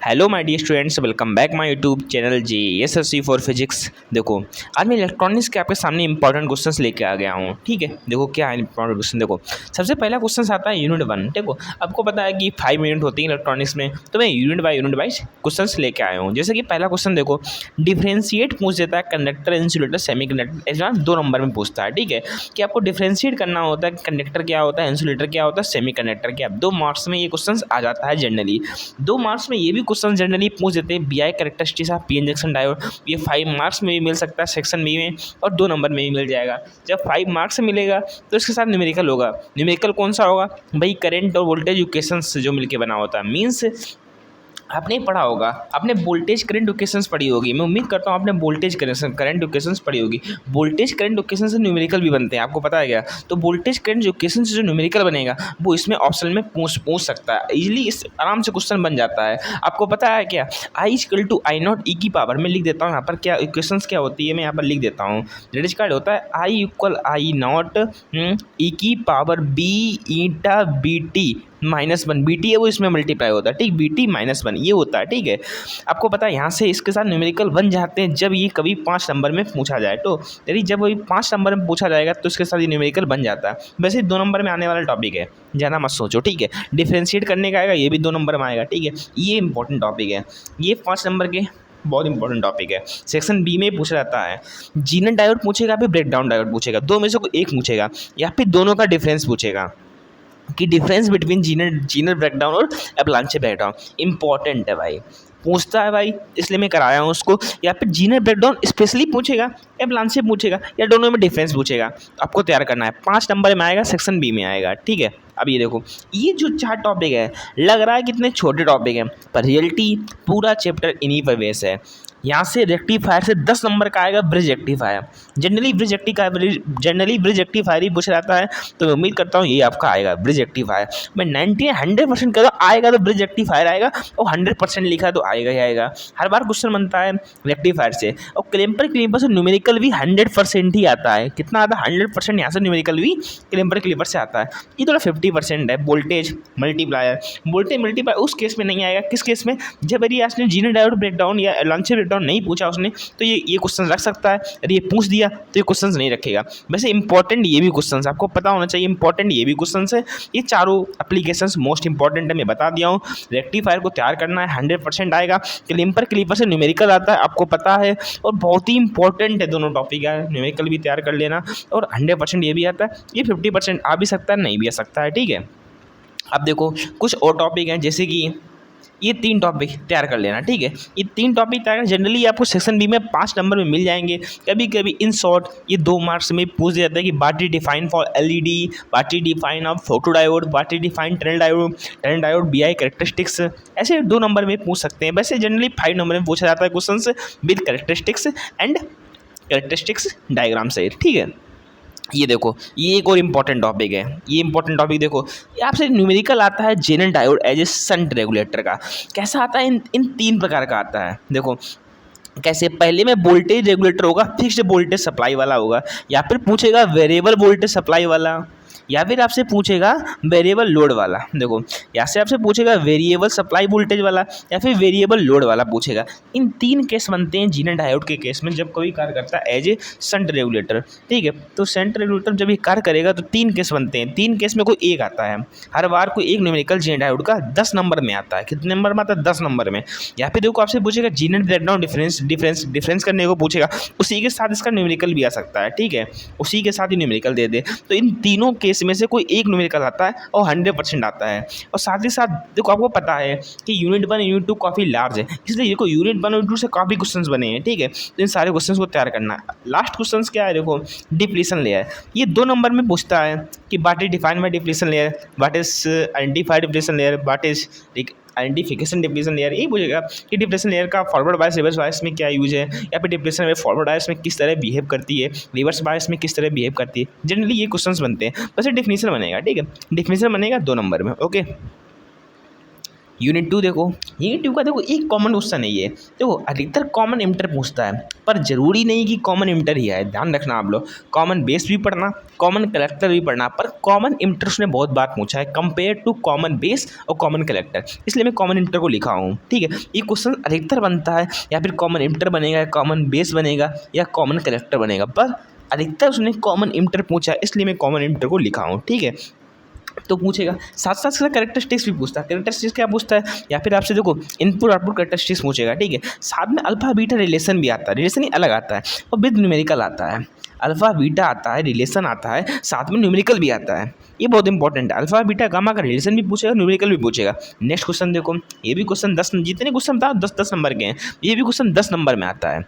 Hello my dear students, welcome back my YouTube channel JSSC for physics. देखो आज मैं electronics के आपके सामने इंपॉर्टेंट क्वेश्चंस लेके आ गया हूँ। ठीक है, देखो क्या है इंपॉर्टेंट क्वेश्चन। देखो सबसे पहला क्वेश्चन आता है यूनिट 1। देखो आपको पता है कि 5 यूनिट होती है इलेक्ट्रॉनिक्स में, तो मैं यूनिट वाइज क्वेश्चंस लेके आया हूँ। जैसे कि पहला क्वेश्चन देखो, डिफ्रेंशिएट पूछ देता है conductor, insulator, semi conductor. Exam 2 number में पूछता है। ठीक है, कि आपको डिफ्रेंशिएट करना होता है कंडक्टर क्या होता है, इंसुलेटर क्या होता है, सेमी कंडक्टर क्या। 2 मार्क्स में ये क्वेश्चन आ जाता है जनरली। 2 मार्क्स में ये भी क्वेश्चन जनरली पूछ देते हैं BI characteristics of P injection diode. ये 5 मार्क्स में भी मिल सकता है सेक्शन बी में, और 2 नंबर में भी मिल जाएगा। जब 5 मार्क्स में मिलेगा तो इसके साथ न्यूमेरिकल होगा। न्यूमेरिकल कौन सा होगा भाई? करंट और वोल्टेज इक्वेशंस जो मिलके बना होता है। मीन्स आपने पढ़ा होगा, आपने वोल्टेज करंट इक्वेशंस पढ़ी होगी। मैं उम्मीद करता हूँ आपने वोल्टेज करंट इक्वेशंस पढ़ी होगी। वोल्टेज करंट इक्वेशन से न्यूमेरिकल भी बनते हैं, आपको पता है क्या? तो वोल्टेज करंट इक्वेशन से जो न्यूमेरिकल बनेगा वो इसमें ऑप्शन में पूछ सकता है इजीली। इस आराम से क्वेश्चन बन जाता है। आपको पता है क्या? I=I0 e की पावर में लिख देता हूँ यहाँ पर क्या इक्वेशंस क्या होती है, मैं यहाँ पर लिख देता हूँ। रेडिश कार्ड होता है I=I0 e की पावर b ईटा BT -1। BT है वो इसमें मल्टीप्लाई होता है। ठीक, BT -1 ये होता है। ठीक है, आपको पता है यहाँ से इसके साथ न्यूमेरिकल बन जाते हैं जब ये कभी 5 नंबर में पूछा जाए। तो यदि जब वही 5 नंबर में पूछा जाएगा तो इसके साथ ये न्यूमेरिकल बन जाता है। वैसे 2 नंबर में आने वाला टॉपिक है, ज़्यादा मत सोचो। ठीक है, डिफ्रेंशिएट करने का आएगा, ये भी 2 नंबर में आएगा। ठीक है, ये इंपॉर्टेंट टॉपिक है, ये 5 नंबर के बहुत इंपॉर्टेंट टॉपिक है। सेक्शन बी में पूछा जाता है। जीनर डायोड पूछेगा, फिर ब्रेकडाउन डायोड पूछेगा। 2 में से कोई एक पूछेगा, या फिर दोनों का डिफरेंस पूछेगा कि डिफरेंस बिटवीन जीनर ब्रेकडाउन और एवलांचे ब्रेकडाउन। इंपॉर्टेंट है भाई, पूछता है भाई, इसलिए मैं कराया हूँ उसको। या फिर जीनर ब्रेकडाउन स्पेशली पूछेगा, एवलांचे पूछेगा, या दोनों में डिफरेंस पूछेगा। आपको तैयार करना है। 5 नंबर में आएगा, सेक्शन बी में आएगा। ठीक है, अब ये देखो, ये जो 4 टॉपिक है लग रहा है कितने छोटे टॉपिक हैं, पर रियलिटी पूरा चैप्टर इन्हीं पर बेस है। यहाँ से रेक्टिफायर से 10 नंबर का आएगा bridge rectifier. Generally bridge rectifier ही पूछा जाता है, तो मैं उम्मीद करता हूँ ये आपका आएगा ब्रिज रेक्टिफायर। मैं 100% कहता हूँ आएगा तो ब्रिज रेक्टिफायर आएगा, और 100% लिखा तो आएगा ही आएगा। हर बार क्वेश्चन बनता है रेक्टिफायर से, और क्लेम्पर से न्यूमेरिकल भी 100% ही आता है। कितना आता है? 100% यहाँ से न्यूमेरिकल भी क्लेम्पर से आता है। ये थोड़ा 50% है। वोल्टेज मल्टीप्लायर उस केस में नहीं आएगा। किस केस में? जब यदि आपने जीनर डायोड ब्रेकडाउन या एवलांचे ब्रेकडाउन नहीं पूछा उसने, तो ये क्वेश्चन रख सकता है। यदि ये पूछ दिया तो ये क्वेश्चन नहीं रखेगा। वैसे इंपॉर्टेंट ये भी क्वेश्चन आपको पता होना चाहिए, इंपॉर्टेंट ये भी क्वेश्चन है। ये चारों एप्लीकेशंस मोस्ट इंपॉर्टेंट है, मैं बता दिया हूँ। रेक्टिफायर को तैयार करना है, 100% आएगा। क्लीपर से न्यूमेरिकल आता है, आपको पता है, और बहुत ही इंपॉर्टेंट है। दोनों टॉपिक है, न्यूमेरिकल भी तैयार कर लेना, और 100% ये भी आता है। ये 50% आ भी सकता है, नहीं भी आ सकता है। ठीक है, अब देखो कुछ और टॉपिक हैं, जैसे कि ये 3 टॉपिक तैयार कर लेना। ठीक है, ये 3 टॉपिक तैयार जनरली आपको सेक्शन बी में 5 नंबर में मिल जाएंगे। कभी कभी इन शॉर्ट ये 2 मार्क्स में पूछ जाता है कि what is define for LED, what is define of photo diode, what is define tunnel diode BI characteristics. ऐसे 2 नंबर में पूछ सकते हैं। वैसे जनरली 5 नंबर में पूछा जाता है question with characteristics and characteristics diagram से। ठीक है, ये देखो, ये एक और इम्पॉर्टेंट टॉपिक है। ये इंपॉर्टेंट टॉपिक देखो, ये आपसे न्यूमेरिकल आता है Zener diode as a shunt regulator का। कैसा आता है? इन 3 प्रकार का आता है। देखो कैसे, पहले में वोल्टेज रेगुलेटर होगा, फिक्स्ड वोल्टेज सप्लाई वाला होगा, या फिर पूछेगा वेरिएबल वोल्टेज सप्लाई वाला, या फिर आपसे पूछेगा वेरिएबल लोड वाला। देखो यहाँ से आपसे पूछेगा वेरिएबल सप्लाई वोल्टेज वाला, या फिर वेरिएबल लोड वाला पूछेगा। इन 3 केस बनते हैं जीनर डायोड के केस में, जब कोई कार्य करता है एज ए शंट रेगुलेटर। ठीक है, तो शंट रेगुलेटर जब ये कार्य करेगा तो 3 केस बनते हैं। 3 केस में कोई एक आता है। हर बार कोई एक न्यूमेरिकल जीनर डायोड का 10 नंबर में आता है। कितने नंबर में आता है? 10 नंबर में। या फिर देखो आपसे पूछेगा जीनर ब्रेकडाउन डिफरेंस करने को पूछेगा, उसी के साथ इसका न्यूमेरिकल भी आ सकता है। ठीक है, उसी के साथ ही न्यूमेरिकल दे दे। तो इन तीनों केस में से कोई एक न्यूमेरिकल आता है, और 100% आता है। और साथ ही साथ देखो आपको पता है कि यूनिट 1 यूनिट 2 काफ़ी लार्ज है, इसलिए देखो यूनिट 1 और 2 से काफ़ी क्वेश्चंस बने हैं। ठीक है, तो इन सारे क्वेश्चंस को तैयार करना है। लास्ट क्वेश्चंस क्या है? देखो डिप्लीशन लेयर, ये 2 नंबर में पूछता है कि what is defined by depletion layer, what is identified depletion layer, what is identification depletion layer. यही पूछेगा कि डिप्लीशन लेयर का फॉरवर्ड बायस रिवर्स बायस में क्या यूज है, या फिर डिप्लीशन लेयर फॉरवर्ड बायस में किस तरह बिहेव करती है, रिवर्स बायस में किस तरह बिहेव करती है। जनरली ये क्वेश्चंस बनते हैं। वैसे डेफिनेशन बनेगा। ठीक है, डेफिनेशन बनेगा 2 नंबर में। ओके, यूनिट 2 देखो, यूनिट 2 का देखो एक कॉमन क्वेश्चन है ये। देखो अधिकतर कॉमन इंटर पूछता है, पर जरूरी नहीं कि कॉमन इंटर ही है, ध्यान रखना आप लोग। कॉमन बेस भी पढ़ना, कॉमन कलेक्टर भी पढ़ना, पर कॉमन इंटर उसने बहुत बार पूछा है कंपेयर टू कॉमन बेस और कॉमन कलेक्टर, इसलिए मैं कॉमन इंटर को लिखा हूँ। ठीक है, ये क्वेश्चन अधिकतर बनता है या फिर कॉमन इंटर बनेगा, कॉमन बेस बनेगा या कॉमन कलेक्टर बनेगा, पर अधिकतर उसने कॉमन इंटर पूछा है, इसलिए मैं कॉमन इंटर को लिखा हूँ। ठीक है, तो पूछेगा साथ साथ इसका कैरेक्टरिस्टिक्स भी पूछता है। कैरेक्टरिस्टिक्स क्या पूछता है, या फिर आपसे देखो इनपुट आउटपुट कैरेक्टरिस्टिक्स पूछेगा। ठीक है, साथ में अल्फा बीटा रिलेशन भी आता है, रिलेशन ही अलग आता है, और विद न्यूमेरिकल आता है। अल्फा बीटा आता है, रिलेशन आता है, साथ में न्यूमेरिकल भी आता है, ये बहुत इंपॉर्टेंट है। अल्फा बीटा गामा का रिलेशन भी पूछेगा, न्यूमेरिकल भी पूछेगा। नेक्स्ट क्वेश्चन देखो, ये भी क्वेश्चन 10, जितने क्वेश्चन था 10-10 नंबर के हैं, ये भी क्वेश्चन 10 नंबर में आता है।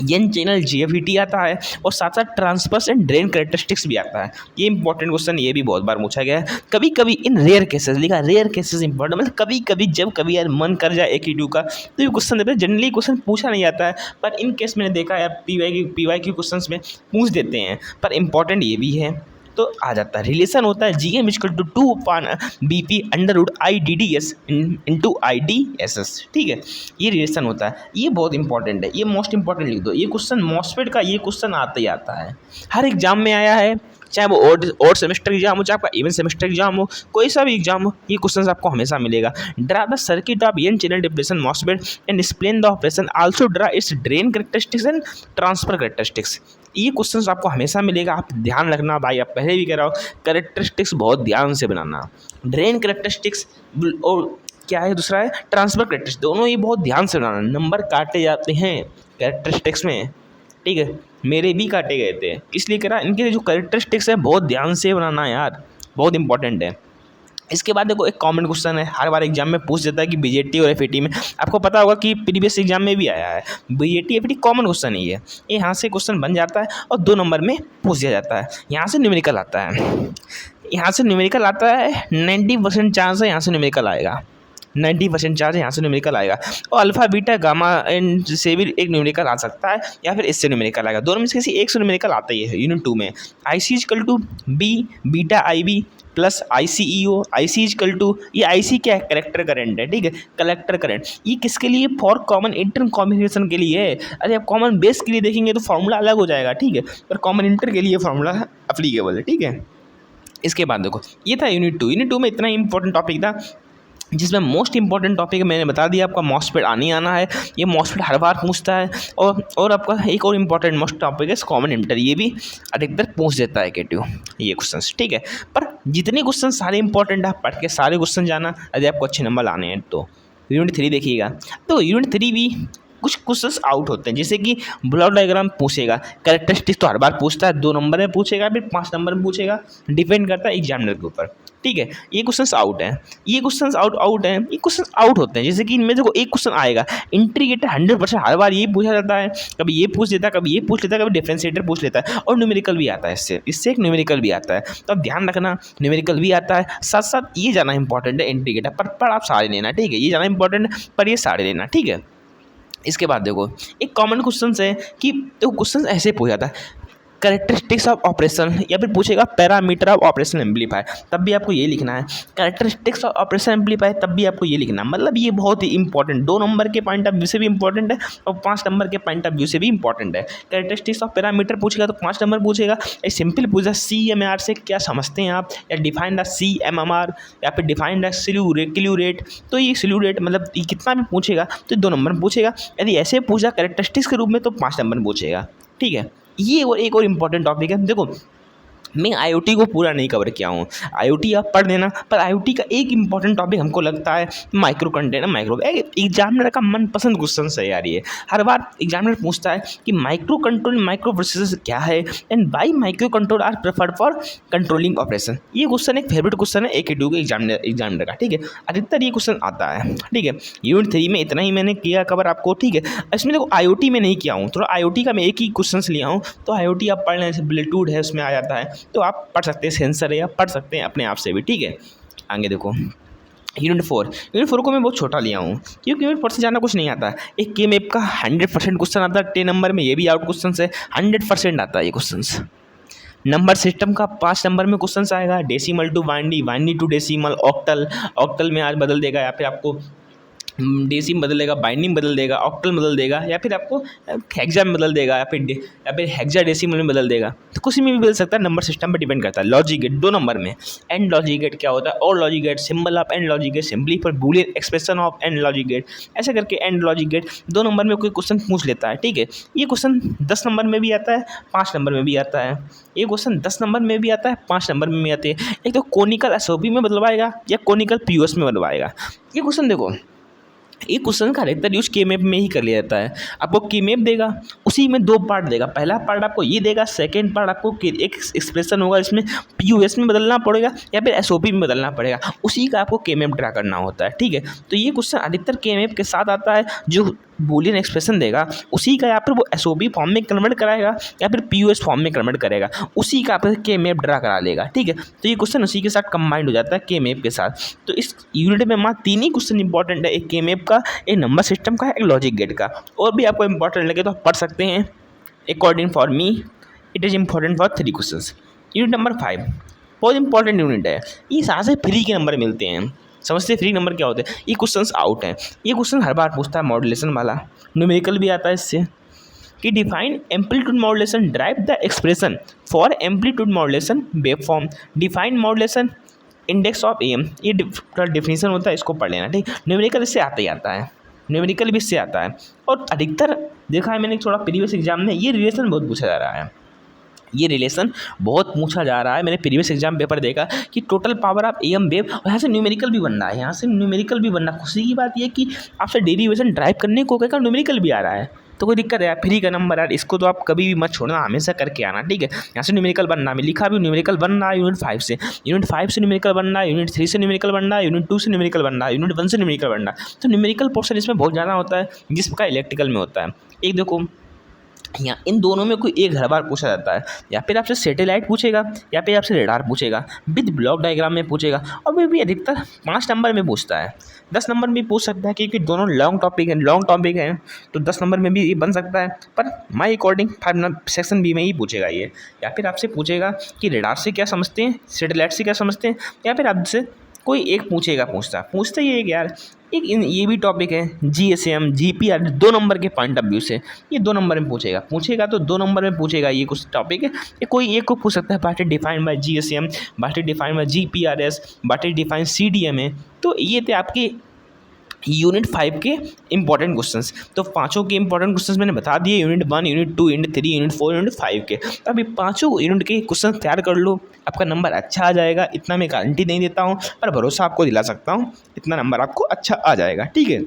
एन चैनल जीएफईटी आता है, और साथ साथ ट्रांसफर्स एंड ड्रेन कैरेक्टरिस्टिक्स भी आता है। ये इंपॉर्टेंट क्वेश्चन, ये भी बहुत बार पूछा गया है। कभी कभी इन रेयर केसेस, लिखा रेयर केसेस इंपॉर्टेंट, मतलब कभी कभी जब कभी यार मन कर जाए एक ही टू का, तो ये क्वेश्चन देते हैं। जनरली क्वेश्चन पूछा नहीं जाता है, पर इन केस मैंने देखा यार पीवाई के क्वेश्चन में पूछ देते हैं, पर इंपॉर्टेंट ये भी है, तो आ जाता है। रिलेशन होता है GM = 2/BP√IDDS × IDSS। ठीक है, ये रिलेशन होता है, ये बहुत इंपॉर्टेंट है, ये मोस्ट इंपॉर्टेंट लिख दो। ये क्वेश्चन मॉस्फेट का ये क्वेश्चन आता ही आता है, हर एग्जाम में आया है, चाहे वो और सेमेस्टर एग्जाम हो, चाहे आपका इवन सेमेस्टर एग्जाम हो, कोई सा भी एग्जाम हो, ये क्वेश्चन आपको हमेशा मिलेगा। Draw the circuit of n channel depletion MOSFET and explain the operation, also draw its drain characteristics and transfer characteristics. ये क्वेश्चन आपको हमेशा मिलेगा, आप ध्यान रखना भाई, आप पहले भी कह रहा हो, कैरेक्टरिस्टिक्स बहुत ध्यान से बनाना। ड्रेन कैरेक्टरिस्टिक्स और क्या है दूसरा है ट्रांसफर कैरेक्टरिस्टिक्स, दोनों ही बहुत ध्यान से बनाना। नंबर काटे जाते हैं कैरेक्टरिस्टिक्स में, ठीक है, मेरे भी काटे गए थे, इसलिए कह रहा इनके जो कैरेक्टरिस्टिक्स है बहुत ध्यान से बनाना यार, बहुत इंपॉर्टेंट है। इसके बाद देखो एक कॉमन क्वेश्चन है, हर बार एग्जाम में पूछ देता है कि बीजेटी और एफईटी में, आपको पता होगा कि प्रीवियस एग्जाम में भी आया है। बीजेटी एफईटी कॉमन क्वेश्चन ही है, ये यहाँ से क्वेश्चन बन जाता है और 2 नंबर में पूछ दिया जाता है। यहाँ से न्यूमेरिकल आता है, यहाँ से न्यूमेरिकल आता है, 90% चांस है यहाँ से न्यूमेरिकल आएगा, 90% चांस यहाँ से न्यूमेरिकल आएगा। और अल्फा बीटा गामा एन से भी एक न्यूमेरिकल आ सकता है, या फिर इससे न्यूमेरिकल आएगा, दोनों में से किसी एक से न्यूमेरिकल आता ही है। यूनिट 2 में IC = B beta IB plus ICEO, IC = ये IC क्या है, कलेक्टर करंट है। ठीक है, कलेक्टर करंट, ये किसके लिए, फॉर कॉमन इंटर कॉम्बिनेशन के लिए है। अरे आप कॉमन बेस के लिए देखेंगे तो फॉर्मूला अलग हो जाएगा, ठीक है, पर कॉमन इंटर के लिए फॉर्मूला अप्लीकेबल है। ठीक है, इसके बाद देखो ये था यूनिट 2। यूनिट 2 में इतना इंपॉर्टेंट टॉपिक था, जिसमें मोस्ट इंपॉर्टेंट टॉपिक मैंने बता दिया आपका, मॉस्फेट आना है, ये मॉस्फेट हर बार पूछता है। और आपका एक और इम्पॉर्टेंट मोस्ट टॉपिक है कॉमन इंटर, ये भी अधिकतर पूछ देता है KTU ये क्वेश्चन। ठीक है, पर जितने क्वेश्चन सारे इंपॉर्टेंट आप पढ़ के सारे क्वेश्चन जाना, यदि आपको अच्छे नंबर लाने हैं तो। यूनिट 3 देखिएगा, तो यूनिट 3 भी कुछ क्वेश्चंस आउट होते हैं, जैसे कि ब्लॉक डायग्राम पूछेगा, कैरेक्टरिस्टिक्स तो हर बार पूछता है, 2 नंबर में पूछेगा, फिर 5 नंबर में पूछेगा, डिपेंड करता है एग्जामिनर के ऊपर। ठीक है, ये क्वेश्चंस आउट हैं, ये क्वेश्चंस आउट हैं, ये क्वेश्चंस आउट होते हैं। जैसे कि इनमें देखो एक क्वेश्चन आएगा इंटीग्रेटर, 100% हर बार ये पूछा जाता है, कभी ये पूछ लेता है, कभी ये पूछ लेता है, कभी डिफरेंशिएटर पूछ लेता है, और न्यूमेरिकल भी आता है, इससे एक न्यूमेरिकल भी आता है, तो अब ध्यान रखना न्यूमेरिकल भी आता है, साथ साथ ये जाना इंपॉर्टेंट है इंटीग्रेटर पर आप सारे लेना। ठीक है, ये जाना इंपॉर्टेंट है, पर ये सारे लेना। ठीक है, इसके बाद देखो एक कॉमन क्वेश्चन है कि तो क्वेश्चन ऐसे पूछा जाता है, कैरेक्टरिस्टिक्स ऑफ ऑपरेशन, या फिर पूछेगा पैरामीटर ऑफ ऑपरेशन एम्पलीफायर, तब भी आपको ये लिखना है। कैरेक्टरिस्टिक्स ऑफ ऑपरेशन एम्पलीफायर, तब भी आपको ये लिखना है। मतलब ये बहुत ही इंपॉर्टेंट, 2 नंबर के पॉइंट ऑफ व्यू से भी इंपॉर्टेंट है और 5 नंबर के पॉइंट ऑफ व्यू से भी इंपॉर्टेंट है। कैरेक्टरिस्टिक्स ऑफ पैरामीटर पूछेगा तो 5 नंबर पूछेगा। एक सिंपल पूछा CMR से क्या समझते हैं आप, या डिफाइन द CMR, या फिर डिफाइन द स्ल्यू रेट, तो ये स्ल्यू रेट मतलब ये कितना भी पूछेगा तो 2 नंबर में पूछेगा। यदि ऐसे पूछा कैरेक्टरिस्टिक्स के रूप में तो 5 नंबर में पूछेगा। ठीक है, ये और एक और इम्पॉर्टेंट टॉपिक है। देखो मैं IoT को पूरा नहीं कवर किया हूँ, IoT आप पढ़ लेना, पर IoT का एक इंपॉर्टेंट टॉपिक हमको लगता है माइक्रो कंट्रोलर। एग्जामिनर का मनपसंद क्वेश्चन है यार, ये हर बार एग्जामिनर पूछता है कि माइक्रो कंट्रोल माइक्रो प्रोसेसर क्या है, and why micro control are preferred for controlling operation. ये क्वेश्चन एक फेवरेट क्वेश्चन है AKTU के एग्जामिनर का। ठीक है, अधिकतर ये क्वेश्चन आता है। ठीक है, यूनिट 3 में इतना ही मैंने किया कवर आपको। ठीक है, इसमें देखो IoT में नहीं किया हूँ, थोड़ा IoT का मैं एक ही क्वेश्चन लिया हूँ, तो IoT आप पढ़ लें, ब्लूटूथ है उसमें आ जाता है, तो आप पढ़ सकते हैं, सेंसर है, या पढ़ सकते हैं अपने आप से भी। ठीक है, आगे देखो यूनिट 4 को मैं बहुत छोटा लिया हूँ, क्योंकि यूनिट 4 से जाना कुछ नहीं आता। एक के मैप का 100% क्वेश्चन आता है 10 नंबर में, ये भी आउट क्वेश्चन है, 100% आता है ये क्वेश्चन। नंबर सिस्टम का 5 नंबर में क्वेश्चन आएगा, decimal to binary, binary to decimal, octal, octal में आज बदल देगा या फिर आपको डेसिम बदल देगा, बाइंडिंग बदल देगा, ऑक्टल बदल देगा या फिर आपको हेक्सा में बदल देगा या फिर हेक्सा डेसिमल में बदल देगा। तो कुछ में भी बदल सकता है, नंबर सिस्टम पर डिपेंड करता है। लॉजिक गेट 2 नंबर में, एंड लॉजिक गेट क्या होता है, और logic gate, symbol of and logic gate, simply for Boolean expression of and logic gate, ऐसे करके एंड लॉजिक गेट 2 नंबर में कोई क्वेश्चन पूछ लेता है। ठीक है, ये क्वेश्चन 10 नंबर में भी आता है, 5 नंबर में भी आता है। ये क्वेश्चन 10 नंबर में भी आता है, 5 नंबर में भी आते हैं। एक तो कोनिकल एसओपी में बदलवाएगा या कोनिकल पीओएस में बदलवाएगा। ये क्वेश्चन देखो, ये क्वेश्चन का अधिकतर यूज के मैप में ही कर लिया जाता है। आपको के मैप देगा, उसी में 2 पार्ट देगा, पहला पार्ट आपको ये देगा, सेकंड पार्ट आपको एक एक्सप्रेशन होगा, इसमें पीयूएस में बदलना पड़ेगा या फिर एसओपी में बदलना पड़ेगा, उसी का आपको के मैप ड्रा करना होता है। ठीक है, तो ये क्वेश्चन अधिकतर के मैप के साथ आता है, जो बूलियन एक्सप्रेशन देगा उसी का या फिर वो एसओपी फॉर्म में कन्वर्ट कराएगा या फिर पीयूएस फॉर्म में कन्वर्ट करेगा, उसी का आप के मैप ड्रा करा लेगा। ठीक है, तो ये क्वेश्चन उसी के साथ कंबाइंड हो जाता है के मैप के साथ। तो इस यूनिट में मात्र 3 ही क्वेश्चन इंपॉर्टेंट है, एक के मैप का, एक नंबर सिस्टम का, एक लॉजिक गेट का। और भी आपको इंपॉर्टेंट लगे तो आप पढ़ सकते हैं। According for me it is important for 3 question. Unit number 5 बहुत इंपॉर्टेंट यूनिट है, ये सारे से फ्री के नंबर मिलते हैं। समझते फ्री नंबर क्या होते हैं, ये क्वेश्चंस आउट हैं। ये क्वेश्चन हर बार पूछता है मॉड्यूलेशन वाला, न्यूमेरिकल भी आता है इससे, कि define amplitude modulation, derive the expression for amplitude modulation wave form, define modulation index of AM. ये डिफिनीशन होता है, इसको पढ़ लेना। ठीक, न्यूमेरिकल इससे आता ही आता है, न्यूमेरिकल भी इससे आता है। और अधिकतर देखा है मैंने थोड़ा प्रीवियस एग्जाम में, ये रिलेशन बहुत पूछा जा रहा है, ये रिलेशन बहुत पूछा जा रहा है। मैंने प्रीवियस एग्जाम पेपर देखा कि total power of AM wave, और यहाँ से न्यूमेरिकल भी बन रहा है, यहाँ से न्यूमेरिकल भी बन रहा है। खुशी की बात ये कि आपसे डेरिवेशन ड्राइव करने को कहकर न्यूमेरिकल भी आ रहा है, तो कोई दिक्कत है यार, फ्री का नंबर यार, इसको तो आप कभी भी मत छोड़ना, हमेशा करके आना। ठीक है, यहाँ से न्यूमेरिकल बनना, मैं लिखा भी न्यूमेरिकल बन रहा है यूनिट 5 से, यूनिट 5 से न्यूमेरिकल बन रहा है, यूनिट 3 से न्यूमेरिकल बन रहा है, यूनिट 2 से न्यूमेरिकल बन रहा है, यूनिट 1 से न्यूमेरिकल बन रहा है। तो न्यूमेरिकल पोर्शन इसमें बहुत ज़्यादा होता है, जिस प्रकार इलेक्ट्रिकल में होता है। एक देखो यहाँ इन दोनों में कोई एक हर बार पूछा जाता है, या फिर आपसे सैटेलाइट पूछेगा या फिर आपसे रेडार पूछेगा, विद ब्लॉक डायग्राम में पूछेगा, और वे भी अधिकतर 5 नंबर में पूछता है। 10 नंबर में पूछ सकता है, क्योंकि दोनों लॉन्ग टॉपिक हैं, तो 10 नंबर में भी ये बन सकता है। पर माई अकॉर्डिंग 5 सेक्शन बी में ही पूछेगा ये, या फिर आपसे पूछेगा कि रेडार से क्या समझते हैं, सैटेलाइट से क्या समझते हैं, या फिर आपसे कोई एक पूछता ही है यार। एक ये भी टॉपिक है, GSM GPR 2 नंबर के पॉइंट ऑफ व्यू से, ये 2 नंबर में पूछेगा तो 2 नंबर में पूछेगा। ये कुछ टॉपिक है, ये कोई एक को पूछ सकता है, what is defined by GSM, what is defined by GPRS, what is defined CDMA। तो ये थे आपके यूनिट 5 के इंपॉर्टेंट क्वेश्चंस। तो 5 के इंपॉर्टेंट क्वेश्चंस मैंने बता दिए, unit 1, unit 2, unit 3, unit 4, unit 5 के। तो अभी 5 यूनिट के क्वेश्चन तैयार कर लो, आपका नंबर अच्छा आ जाएगा। इतना मैं गारंटी नहीं देता हूँ, पर भरोसा आपको दिला सकता हूँ, इतना नंबर आपको अच्छा आ जाएगा। ठीक है,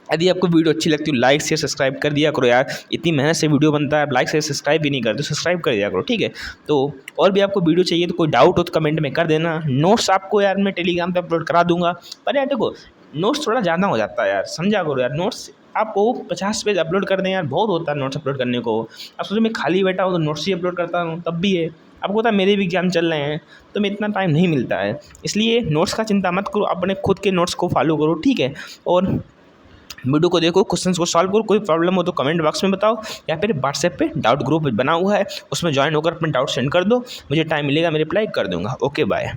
यदि आपको वीडियो अच्छी लगती है लाइक शेयर सब्सक्राइब कर दिया करो यार, इतनी मेहनत से वीडियो बनता है, आप लाइक शेयर सब्सक्राइब भी नहीं करते, सब्सक्राइब कर दिया करो। ठीक है, तो और भी आपको वीडियो चाहिए तो कोई डाउट हो तो कमेंट में कर देना। नोट्स आपको यार मैं टेलीग्राम पे अपलोड करा दूंगा, पर यार देखो नोट्स थोड़ा ज़्यादा हो जाता है यार, समझा करो यार। नोट्स आपको 50 पेज अपलोड कर दें यार, बहुत होता है नोट्स अपलोड करने को। अब सोचो मैं खाली बैठा हूँ तो नोट्स ही अपलोड करता हूँ, तब भी है, आपको पता है मेरे भी एग्जाम चल रहे हैं तो मैं इतना टाइम नहीं मिलता है, इसलिए नोट्स का चिंता मत करो, अपने खुद के नोट्स को फॉलो करो। ठीक है, और वीडियो को देखो, क्वेश्चंस को सॉल्व करो, कोई प्रॉब्लम हो तो कमेंट बॉक्स में बताओ, या फिर व्हाट्सएप पे डाउट ग्रुप बना हुआ है, उसमें ज्वाइन होकर अपने डाउट सेंड कर दो, मुझे टाइम मिलेगा मैं रिप्लाई कर दूंगा। Okay bye.